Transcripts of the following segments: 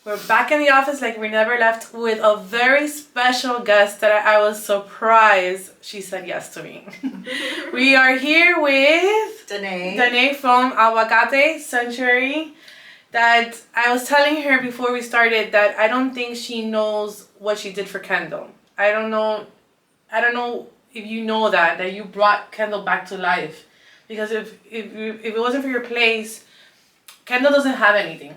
We're back in the office like we never left with a very special guest that I was surprised she said yes to me. We are here with Daney from Aguacate Sanctuary. That I was telling her before we started that I don't think she knows what she did for Kendall. I don't know if you know that you brought Kendall back to life. Because if it wasn't for your place, Kendall doesn't have anything.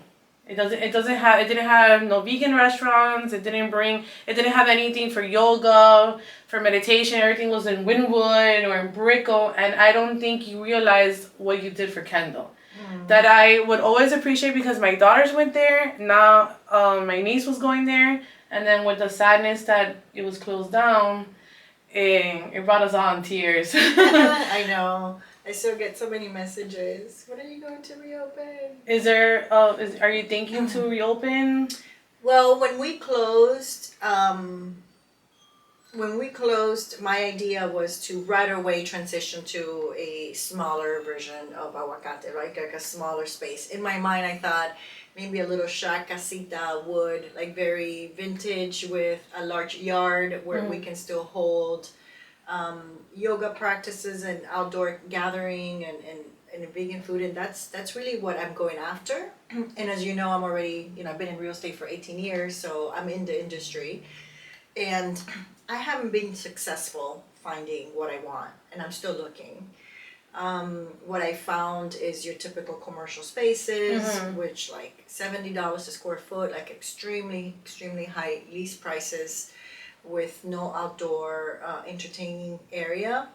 It didn't have no vegan restaurants. It didn't have anything for yoga, for meditation. Everything was in Wynwood or in Brickell, and I don't think you realized what you did for Kendall. That I would always appreciate because my daughters went there. Now my niece was going there, and then with the sadness that it was closed down, it brought us all in tears. I know. I still get so many messages. When are you going to reopen? Are you thinking to reopen? Well, when we closed, my idea was to right away transition to a smaller version of Aguacate, right? Like a smaller space. In my mind, I thought maybe a little shack, casita, wood, like very vintage with a large yard where we can still hold yoga practices and outdoor gathering and vegan food, and that's really what I'm going after. And as you know, I'm already, I've been in real estate for 18 years, so I'm in the industry, and I haven't been successful finding what I want, and I'm still looking. What I found is your typical commercial spaces, which like $70 a square foot, like extremely high lease prices, with no outdoor entertaining area,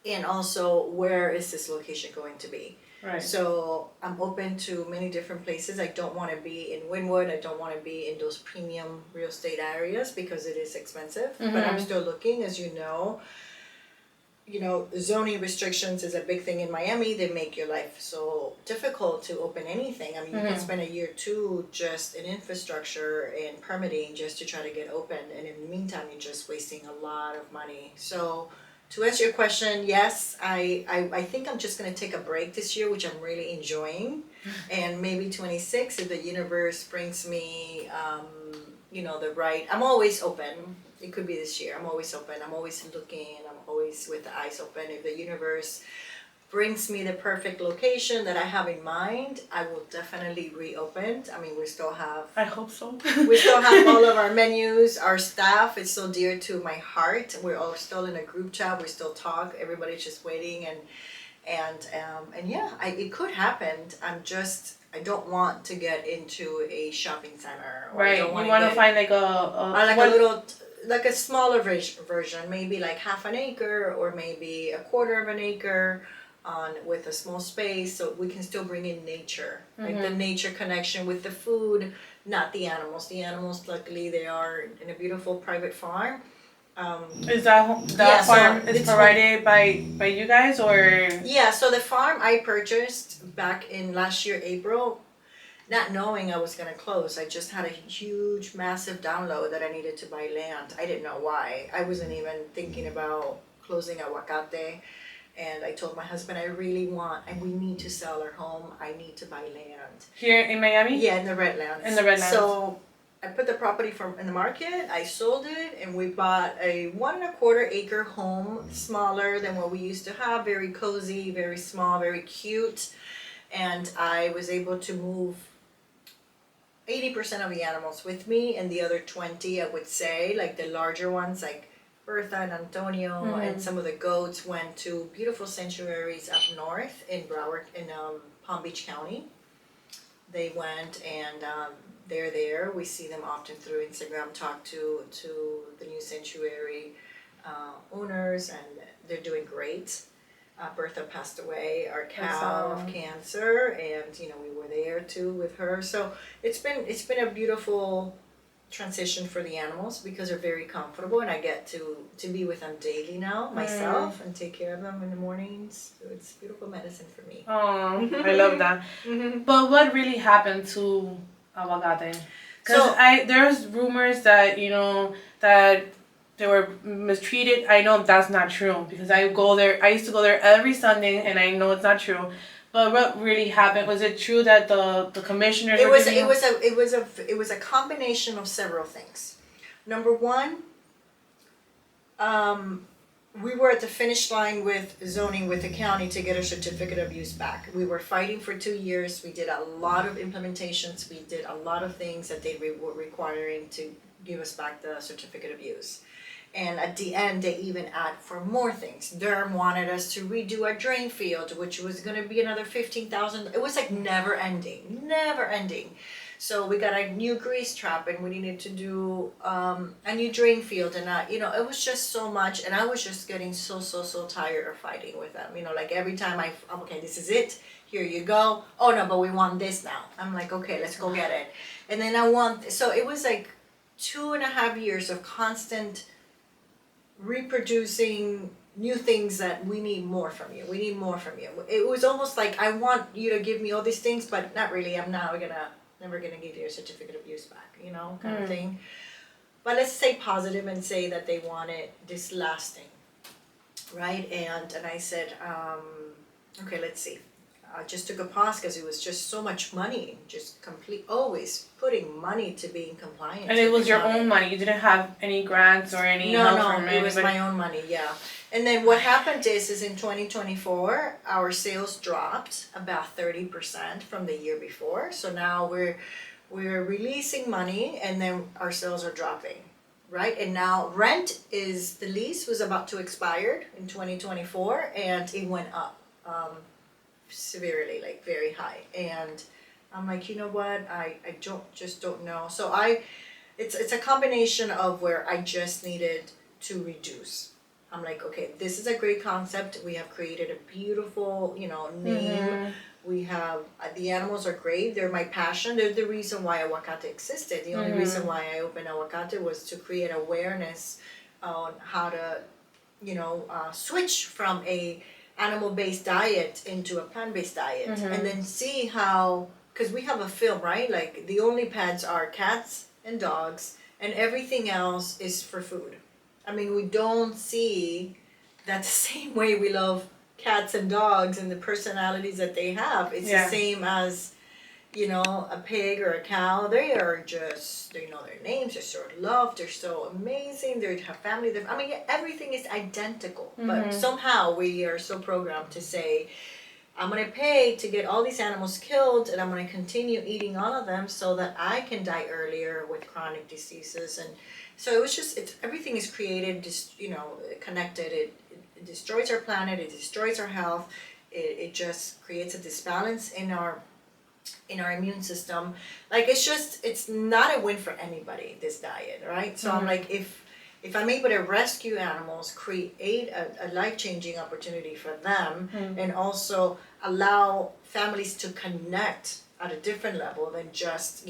and also where is this location going to be. Right. So I'm open to many different places. I don't want to be in Wynwood. I don't want to be in those premium real estate areas because it is expensive. But I'm still looking, as you know, zoning restrictions is a big thing in Miami. They make your life so difficult to open anything. I mean, you can spend a year or two just in infrastructure and permitting just to try to get open, and in the meantime, you're just wasting a lot of money. So to answer your question, yes, I think I'm just going to take a break this year, which I'm really enjoying, and maybe 26 if the universe brings me, the right. I'm always open. It could be this year. I'm always open. I'm always looking. I'm always with the eyes open. If the universe brings me the perfect location that I have in mind, I will definitely reopen. I mean, we still have... I hope so. We still have all of our menus. Our staff is so dear to my heart. We're all still in a group chat. We still talk. Everybody's just waiting. And yeah, it could happen. I don't want to get into a shopping center. Or right. You want to find like like a smaller version, maybe like half an acre or maybe a quarter of an acre with a small space, so we can still bring in nature, like the nature connection with the food, not the animals. The animals, luckily, they are in a beautiful private farm. Is that farm is provided by you guys, or? Yeah, so the farm I purchased back in last year, April, not knowing I was going to close. I just had a huge, massive download that I needed to buy land. I didn't know why. I wasn't even thinking about closing Aguacate. And I told my husband, I really want, and we need to sell our home. I need to buy land. Here in Miami? Yeah, in the Redlands. In the Redlands. So I put the property in the market. I sold it, and we bought a 1.25 acre home, smaller than what we used to have. Very cozy, very small, very cute. And I was able to move 80% of the animals with me, and the other 20, I would say, like the larger ones, like Bertha and Antonio, and some of the goats went to beautiful sanctuaries up north in Broward, in Palm Beach County. They went, and they're there. We see them often through Instagram, talk to the new sanctuary owners, and they're doing great. Bertha passed away, our cow, of cancer, and we were there too with her. So it's been a beautiful transition for the animals because they're very comfortable, and I get to be with them daily now myself and take care of them in the mornings. So it's beautiful medicine for me. Oh, I love that. But what really happened to Aguacate? Because there's rumors that that they were mistreated. I know that's not true because I used to go there every Sunday, and I know it's not true. But what really happened? Was it true that the commissioners it was a combination of several things. Number one, we were at the finish line with zoning with the county to get a certificate of use back. We were fighting for 2 years. We did a lot of implementations. We did a lot of things that they were requiring to give us back the certificate of use. And at the end, they even add for more things. Durham wanted us to redo our drain field, which was gonna be another 15,000. It was like never ending, never ending. So we got a new grease trap and we needed to do a new drain field, and it was just so much, and I was just getting so tired of fighting with them. Like every time I'm okay, this is it, here you go. Oh no, but we want this now. I'm like, okay, let's go get it. And then so it was like 2.5 years of constant reproducing new things that we need more from you. We need more from you. It was almost like I want you to give me all these things, but not really. I'm never gonna give you a certificate of use back, kind of thing. But let's stay positive and say that they wanted this lasting, right? And I said, okay, let's see. I just took a pause because it was just so much money, always putting money to being compliant. And it was your own money. You didn't have any grants or any help from anybody? No, it was my own money, yeah. And then what happened is in 2024, our sales dropped about 30% from the year before. So now we're releasing money, and then our sales are dropping, right? And now the lease was about to expire in 2024, and it went up severely, like very high. And I'm like, you know what? I don't know. So it's a combination of where I just needed to reduce. I'm like, okay, this is a great concept. We have created a beautiful, name. Mm-hmm. We have, the animals are great. They're my passion. They're the reason why Aguacate existed. The only reason why I opened Aguacate was to create awareness on how to, switch from a animal-based diet into a plant-based diet. And then see how, because we have a film, right? Like the only pets are cats and dogs, and everything else is for food. I mean, we don't see that the same way we love cats and dogs and the personalities that they have. It's the same as, a pig or a cow. They know their names, they're so loved, they're so amazing, they have family. Everything is identical. But somehow we are so programmed to say, I'm going to pay to get all these animals killed, and I'm going to continue eating all of them so that I can die earlier with chronic diseases. And so it was just, everything is created, just, connected. It destroys our planet, it destroys our health, it just creates a disbalance in our immune system. Like it's not a win for anybody, this diet, right? So I'm like, if I'm able to rescue animals, create a life-changing opportunity for them, and also allow families to connect at a different level than just,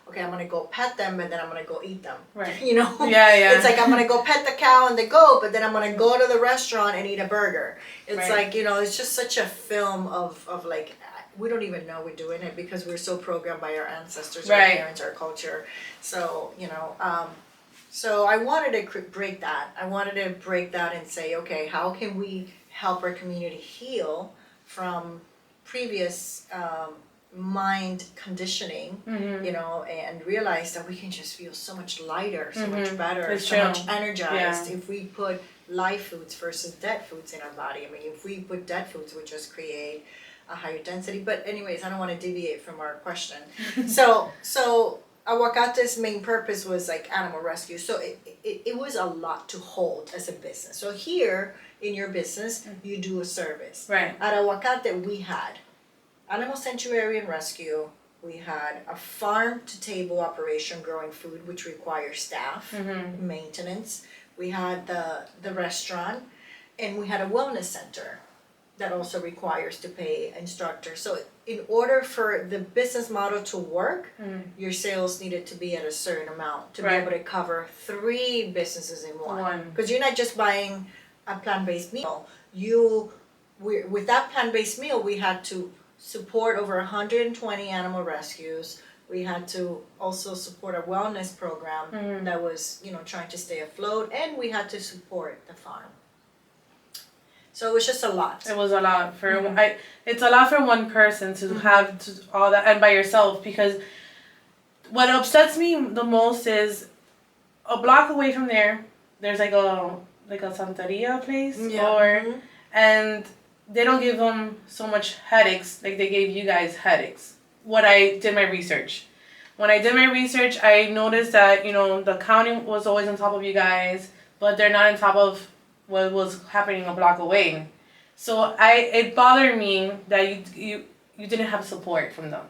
okay, I'm gonna go pet them and then I'm gonna go eat them. Right. Yeah. It's like I'm gonna go pet the cow and the goat, but then I'm gonna go to the restaurant and eat a burger. It's like, it's just such a film of like, we don't even know we're doing it because we're so programmed by our ancestors, our parents, our culture. So, so I wanted to break that. I wanted to break that and say, okay, how can we help our community heal from previous mind conditioning, and realize that we can just feel so much lighter, so much better, so much energized if we put live foods versus dead foods in our body. I mean, if we put dead foods, we just create a higher density. But anyways, I don't want to deviate from our question. So Aguacate's main purpose was like animal rescue. So it was a lot to hold as a business. So here in your business, you do a service. Right. At Aguacate, we had animal sanctuary and rescue. We had a farm-to-table operation growing food, which requires staff, maintenance. We had the restaurant, and we had a wellness center that also requires to pay instructors. So in order for the business model to work, your sales needed to be at a certain amount to be able to cover 3 businesses in one. Because you're not just buying a plant-based meal. With that plant-based meal, we had to support over 120 animal rescues. We had to also support a wellness program that was, trying to stay afloat, and we had to support the farm. So it was just a lot. It was a lot for it's a lot for one person to have to all that and by yourself, because what upsets me the most is a block away from there's like a santeria place and they don't give them so much headaches like they gave you guys headaches. When I did my research, I noticed that the county was always on top of you guys, but they're not on top of what was happening a block away. So it bothered me that you didn't have support from them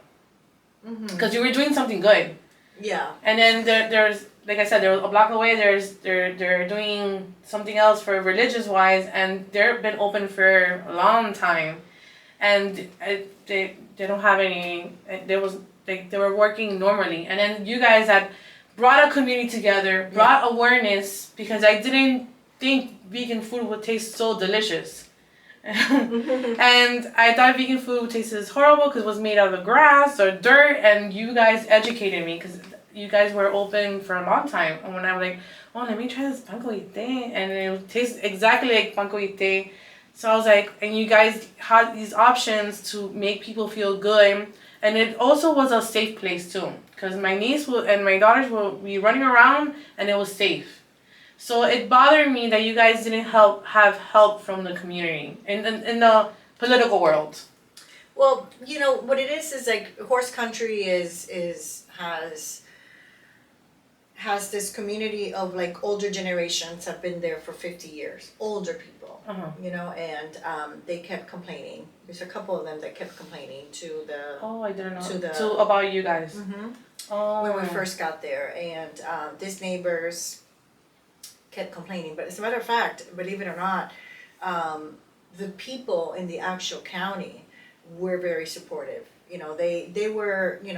because you were doing something good. Yeah. And then there's like I said, there was a block away. They're doing something else for religious wise, and they've been open for a long time, and they don't have any. They were working normally, and then you guys had brought a community together, brought awareness, because I didn't think vegan food would taste so delicious. And I thought vegan food tasted horrible because it was made out of grass or dirt, and you guys educated me because you guys were open for a long time. And when I was like, oh, let me try this pan con ite, and it tastes exactly like pan con ite. So I was like, and you guys had these options to make people feel good, and it also was a safe place too, because my niece and my daughters will be running around, and it was safe. So it bothered me that you guys didn't have help from the community in the political world. Well, what it is like horse country has this community of like older generations have been there for 50 years, older people, and they kept complaining. There's a couple of them that kept complaining to the. Oh, I didn't know. To about you guys. Mm-hmm. Oh. When we first got there, and these neighbors kept complaining. But as a matter of fact, believe it or not, the people in the actual county were very supportive. They were, you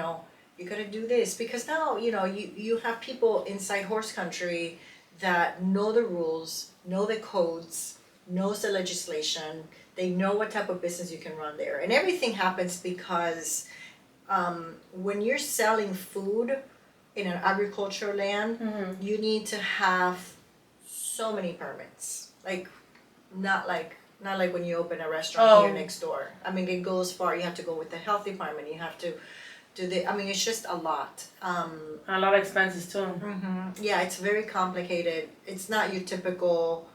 gotta do this, because now, you have people inside horse country that know the rules, know the codes, knows the legislation, they know what type of business you can run there. And everything happens because when you're selling food in an agricultural land, you need to have so many permits. Not like when you open a restaurant here next door. I mean, it goes far. You have to go with the health department. You have to do it's just a lot. A lot of expenses too. Yeah, it's very complicated. It's not your typical.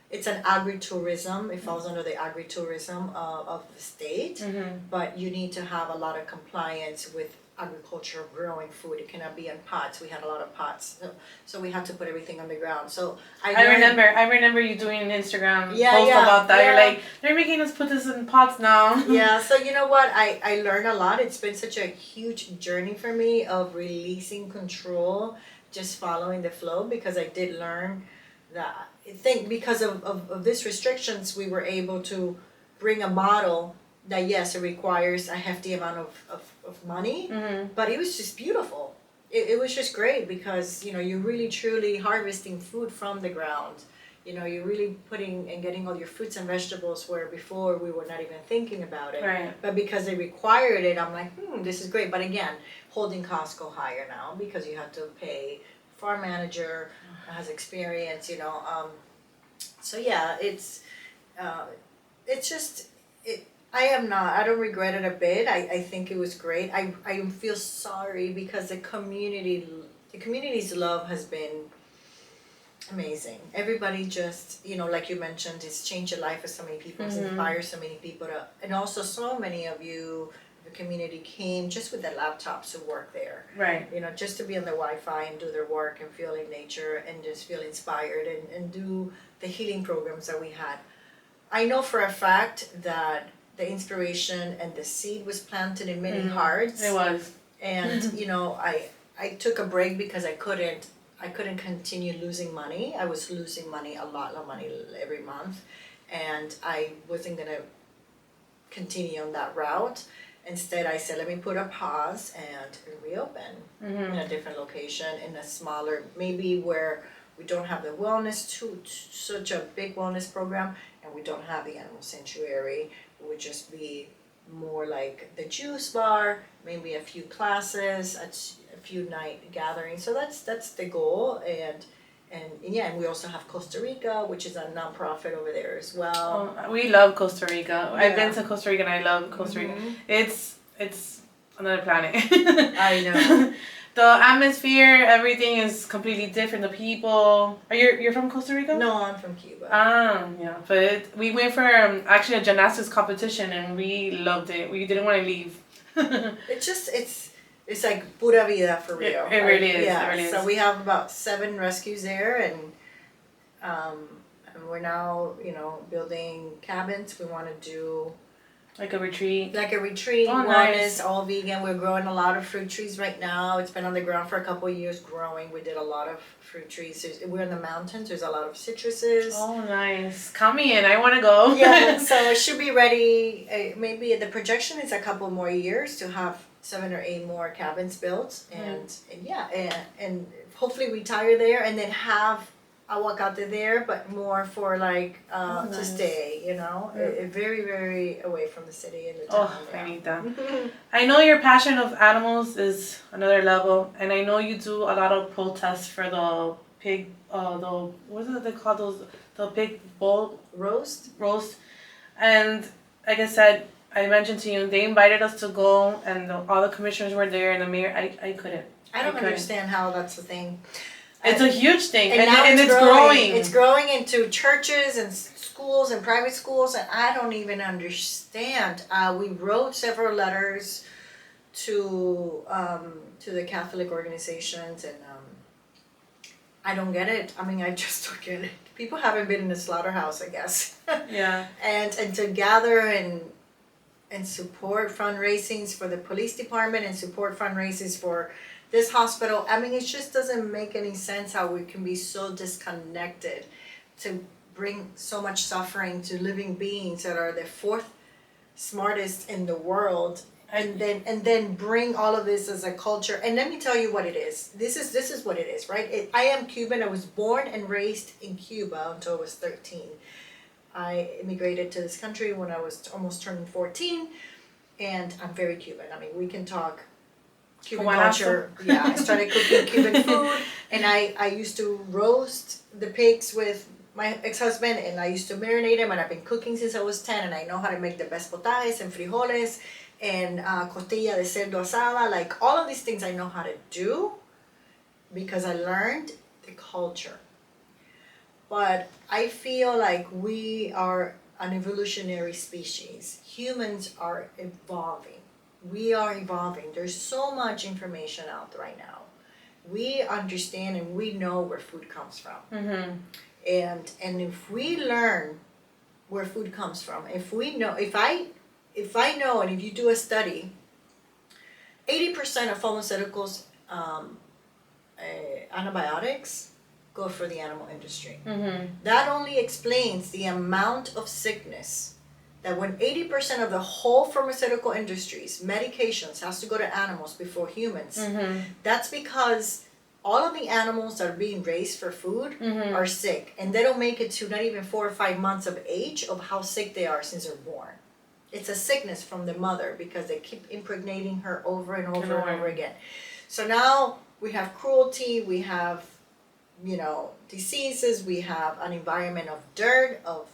It's an agritourism. It falls under the agritourism of the state, but you need to have a lot of compliance with agriculture, growing food. It cannot be in pots. We had a lot of pots, so we had to put everything on the ground. So I remember you doing an Instagram post about that. You're like, they're making us put this in pots now. Yeah, so you know what? I learned a lot. It's been such a huge journey for me of releasing control, just following the flow, because I did learn that I think because of these restrictions, we were able to bring a model that, yes, it requires a hefty amount of money, but it was just beautiful. It was just great because, you're really truly harvesting food from the ground. You're really putting and getting all your fruits and vegetables where before we were not even thinking about it. Right. But because they required it, I'm like, this is great. But again, holding costs go higher now because you have to pay farm manager has experience, so yeah, it's just I don't regret it a bit. I think it was great. I feel sorry because the community's love has been amazing. Everybody just, like you mentioned, it's changed the life of so many people, it's inspired so many people and also so many of you, the community came just with their laptops to work there. Right. Just to be on the Wi-Fi and do their work and feel in nature and just feel inspired and do the healing programs that we had. I know for a fact that the inspiration and the seed was planted in many hearts. It was. And I took a break because I couldn't continue losing money. I was losing money, a lot of money every month, and I wasn't gonna continue on that route. Instead, I said, let me put a pause and reopen in a different location, in a smaller, maybe where we don't have the wellness, such a big wellness program, and we don't have the animal sanctuary. It would just be more like the juice bar, maybe a few classes, a few night gatherings. So that's the goal, and and we also have Costa Rica, which is a nonprofit over there as well. Oh, we love Costa Rica. I've been to Costa Rica and I love Costa Rica. It's another planet. I know. The atmosphere, everything is completely different. The people. You're from Costa Rica? No, I'm from Cuba. Yeah. But we went for actually a gymnastics competition and we loved it. We didn't want to leave. It's like pura vida for real. It really is. Yeah. It really is. So we have about 7 rescues there, and we're now building cabins. We want to do like a retreat. Oh, One nice. Is all vegan. We're growing a lot of fruit trees right now. It's been on the ground for a couple of years growing. We did a lot of fruit trees. We're in the mountains. There's a lot of citruses. Oh, nice. Count me in. I want to go. Yeah, so it should be ready. Maybe the projection is a couple more years to have 7 or 8 more cabins built. And hopefully retire there and then have aguacate there, but more for like nice. To stay, very, very away from the city and the town. Oh, I need that. I know your passion of animals is another level, and I know you do a lot of protests for the pig, what is it they call those, the pig bowl? Roast. And like I said, I mentioned to you, they invited us to go, and all the commissioners were there, and the mayor, I couldn't. I don't understand how that's the thing. It's a huge thing, and it's growing. It's growing into churches and schools and private schools, and I don't even understand. We wrote several letters to the Catholic organizations, and I don't get it. I mean, I just don't get it. People haven't been in the slaughterhouse, I guess. Yeah. And to gather and support fundraisings for the police department and support fundraisers for this hospital. I mean, it just doesn't make any sense how we can be so disconnected to bring so much suffering to living beings that are the 4th smartest in the world, and then bring all of this as a culture. And let me tell you what it is. This is what it is, right? I am Cuban. I was born and raised in Cuba until I was 13. I immigrated to this country when I was almost turning 14, and I'm very Cuban. I mean, we can talk Cuban culture. Yeah, I started cooking Cuban food, and I used to roast the pigs with my ex-husband, and I used to marinate them, and I've been cooking since I was 10, and I know how to make the best potajes and frijoles and costilla de cerdo asada. Like, all of these things I know how to do because I learned the culture. But I feel like we are an evolutionary species. Humans are evolving. We are evolving. There's so much information out right now. We understand and we know where food comes from. Mm-hmm. And if we learn where food comes from, if I know, and if you do a study, 80% of pharmaceuticals, antibiotics, go for the animal industry. Mm-hmm. That only explains the amount of sickness that when 80% of the whole pharmaceutical industries, medications, has to go to animals before humans, that's because all of the animals that are being raised for food are sick, and they don't make it to not even 4 or 5 months of age of how sick they are since they're born. It's a sickness from the mother because they keep impregnating her over and over and over again. So now we have cruelty, we have diseases, we have an environment of dirt, of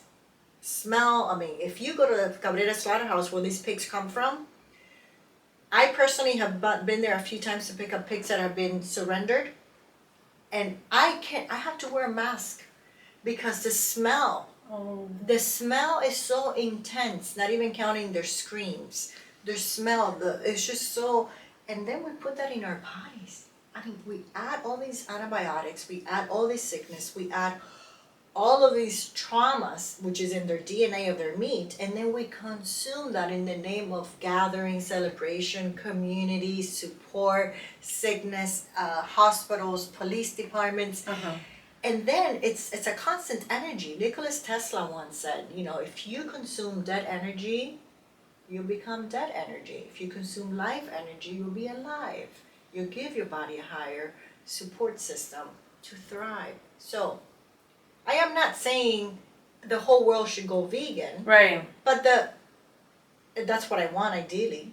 smell. I mean, if you go to the Cabrera slaughterhouse where these pigs come from, I personally have been there a few times to pick up pigs that have been surrendered, and I have to wear a mask because the smell is so intense, not even counting their screams, their smell, it's just so, and then we put that in our bodies. I mean, we add all these antibiotics, we add all this sickness, we add all of these traumas, which is in their DNA of their meat, and then we consume that in the name of gathering, celebration, community, support, sickness, hospitals, police departments. And then it's a constant energy. Nikola Tesla once said, if you consume dead energy, you become dead energy. If you consume life energy, you'll be alive. You give your body a higher support system to thrive. So, I am not saying the whole world should go vegan. Right. But that's what I want ideally.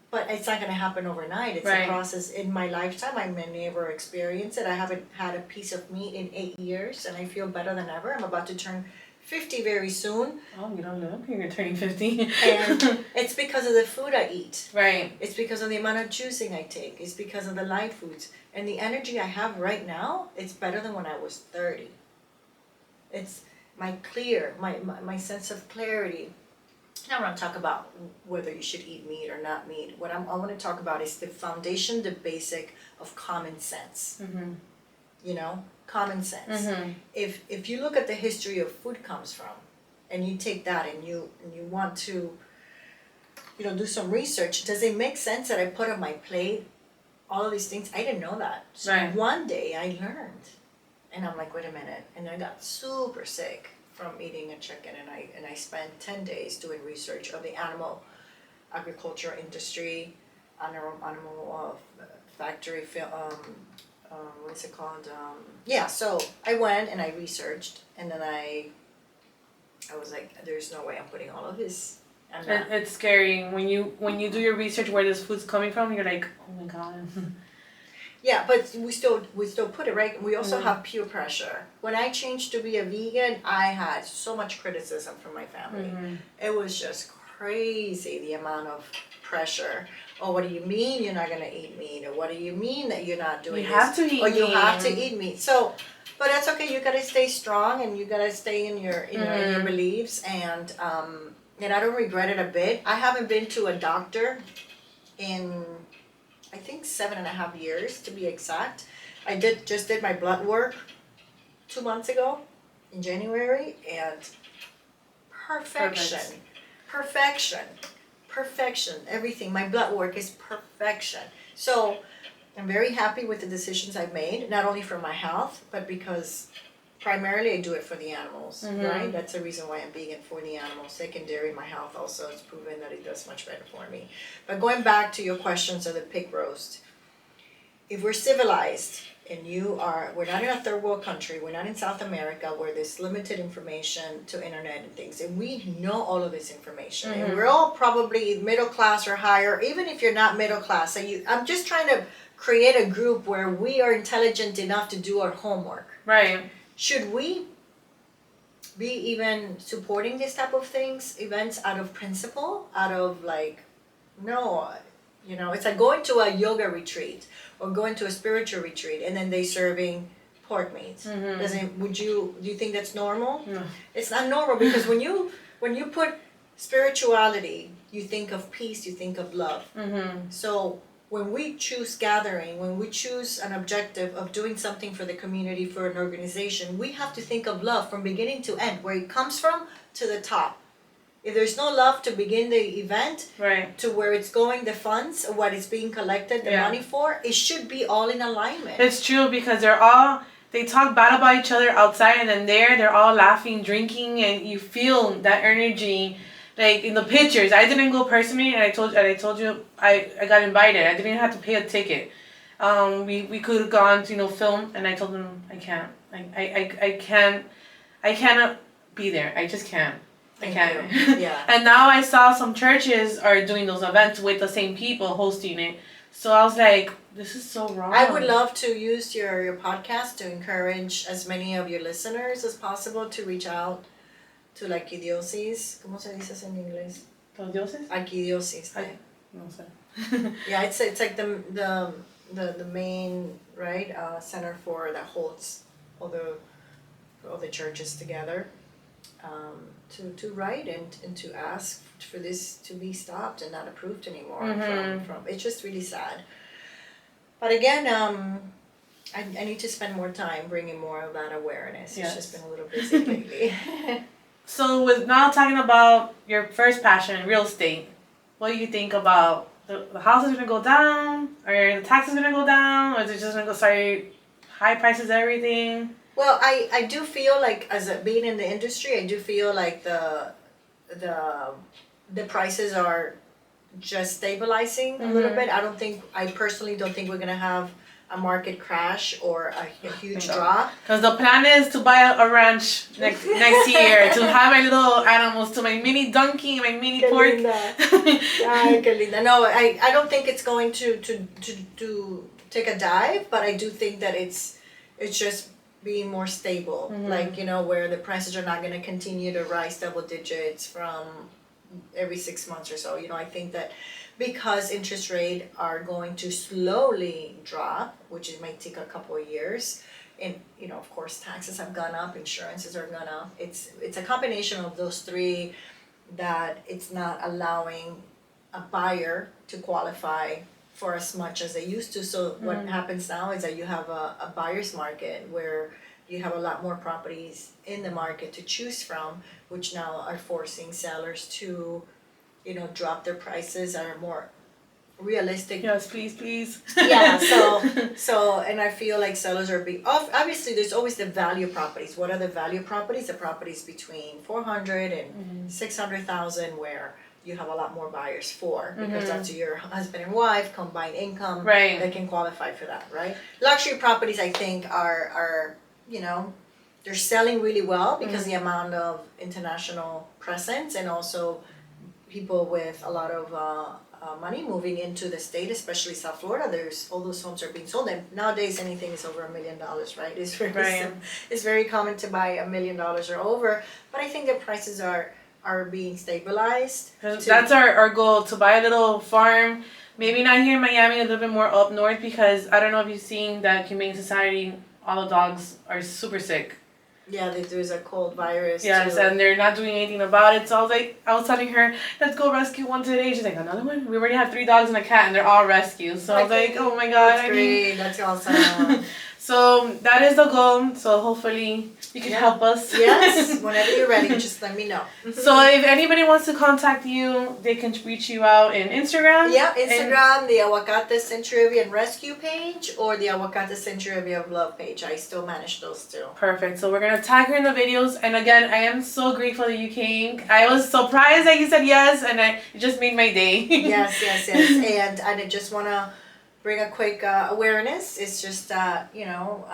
But it's not going to happen overnight. It's a process. In my lifetime, I may never experience it. I haven't had a piece of meat in 8 years, and I feel better than ever. I'm about to turn 50 very soon. Oh, you don't look like you're turning 50. And it's because of the food I eat. Right. It's because of the amount of juicing I take. It's because of the light foods. And the energy I have right now, it's better than when I was 30. It's my sense of clarity. I want to talk about whether you should eat meat or not meat. What I want to talk about is the foundation, the basic of common sense. Mm-hmm. You know, common sense. Mm-hmm. If you look at the history of food comes from, and you take that and you want to, do some research, does it make sense that I put on my plate all of these things? I didn't know that. So one day I learned, and I'm like, wait a minute, and I got super sick from eating a chicken, and I spent 10 days doing research of the animal agriculture industry, animal factory, what is it called? So I went and I researched, and then I was like, there's no way I'm putting all of this. It's scary when you do your research where this food's coming from. You're like, oh my god. Yeah, but we still put it right. We also have peer pressure. When I changed to be a vegan, I had so much criticism from my family. Mm-hmm. It was just crazy, the amount of pressure. Oh, what do you mean you're not gonna eat meat? Or what do you mean that you're not doing this? You have to eat meat. You have to eat meat. So, but that's okay. You gotta stay strong, and you gotta stay in your in your beliefs. And I don't regret it a bit. I haven't been to a doctor in, I think, 7.5 years to be exact. I just did my blood work 2 months ago in January, and perfection. Everything. My blood work is perfection. So I'm very happy with the decisions I've made, not only for my health, but because primarily I do it for the animals, right? That's the reason why I'm vegan, for the animals. Secondary, my health also is proven that it does much better for me. But going back to your questions of the pig roast, if we're civilized and we're not in a third world country, we're not in South America where there's limited information to internet and things, and we know all of this information, and we're all probably middle class or higher, even if you're not middle class. So I'm just trying to create a group where we are intelligent enough to do our homework. Right. Should we be even supporting this type of events out of principle, out of no, it's like going to a yoga retreat or going to a spiritual retreat, and then they serving pork meat. Do you think that's normal? No. It's not normal, because when you put spirituality, you think of peace, you think of love. So when we choose gathering, when we choose an objective of doing something for the community, for an organization, we have to think of love from beginning to end, where it comes from to the top. If there's no love to begin the event, to where it's going, the funds, what is being collected, the money for, it should be all in alignment. It's true, because they talk bad about each other outside, and then they're all laughing, drinking, and you feel that energy. Like in the pictures, I didn't go personally, and I told you I got invited. I didn't even have to pay a ticket. We could have gone to film, and I told them I can't. I cannot be there. I just can't. I can't. Yeah. And now I saw some churches are doing those events with the same people hosting it. So I was like, this is so wrong. I would love to use your podcast to encourage as many of your listeners as possible to reach out to la arquidiócesis. ¿Cómo se dice en inglés? ¿Los dioses? Arquidiócesis. No sé. Yeah, it's like the main center for that holds all the churches together, to write and to ask for this to be stopped and not approved anymore. From it's just really sad. But again, I need to spend more time bringing more of that awareness. Yes. It's just been a little busy lately. So with now talking about your first passion, real estate, what do you think about the house is going to go down? Or the taxes going to go down? Or is it just going to go start high prices, everything? Well, I do feel like, being in the industry, I do feel like the prices are just stabilizing a little bit. I personally don't think we're going to have a market crash or a huge drop. Because the plan is to buy a ranch next year, to have my little animals, to my mini donkey, my mini pork. Ay, qué linda. No, I don't think it's going to take a dive, but I do think that it's just being more stable. Like, you know, where the prices are not going to continue to rise double digits from every 6 months or so. You know, I think that because interest rates are going to slowly drop, which it might take a couple of years, and you know, of course, taxes have gone up, insurances are gone up. It's a combination of those three that it's not allowing a buyer to qualify for as much as they used to. So what happens now is that you have a buyer's market where you have a lot more properties in the market to choose from, which now are forcing sellers to, you know, drop their prices, are more realistic. Yes, please. Yeah, so and I feel like sellers are obviously there's always the value properties. What are the value properties? The properties between 400 and 600,000 where you have a lot more buyers for, because that's your husband and wife combined income, right, that can qualify for that, right? Luxury properties, I think, are you know, they're selling really well because the amount of international presence, and also people with a lot of money moving into the state, especially South Florida. There's all those homes are being sold, and nowadays anything is over $1 million, right? It's very common to buy $1 million or over, but I think the prices are being stabilized. That's our goal, to buy a little farm, maybe not here in Miami, a little bit more up north, because I don't know if you've seen that Humane Society, all the dogs are super sick. Yeah, there's a cold virus. Yes, too. And they're not doing anything about it. So I was telling her, let's go rescue one today. She's like, another one? We already have 3 dogs and a cat, and they're all rescued. So I was like, oh my God. That's great. That's awesome. So that is the goal. So hopefully you can help us. Yes, whenever you're ready, just let me know. So if anybody wants to contact you, they can reach you out in Instagram. Yeah, Instagram, the Aguacate Centurion Rescue page, or the Aguacate Centurion of Love page. I still manage those two. Perfect. So we're going to tag her in the videos. And again, I am so grateful that you came. I was surprised that you said yes, and it just made my day. Yes. And I just want to bring a quick awareness. It's just that, you know,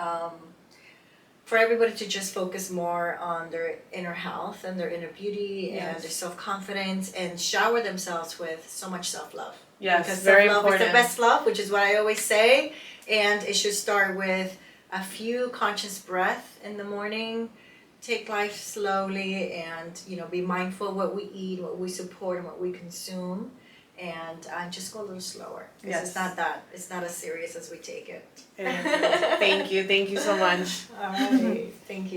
for everybody to just focus more on their inner health and their inner beauty and their self-confidence, and shower themselves with so much self-love. Yes, because very self-love important. is the best love, which is what I always say, and it should start with a few conscious breaths in the morning. Take life slowly, and you know, be mindful of what we eat, what we support, and what we consume. And just go a little slower, because it's not as serious as we take it. Thank you so much. All right, thank you.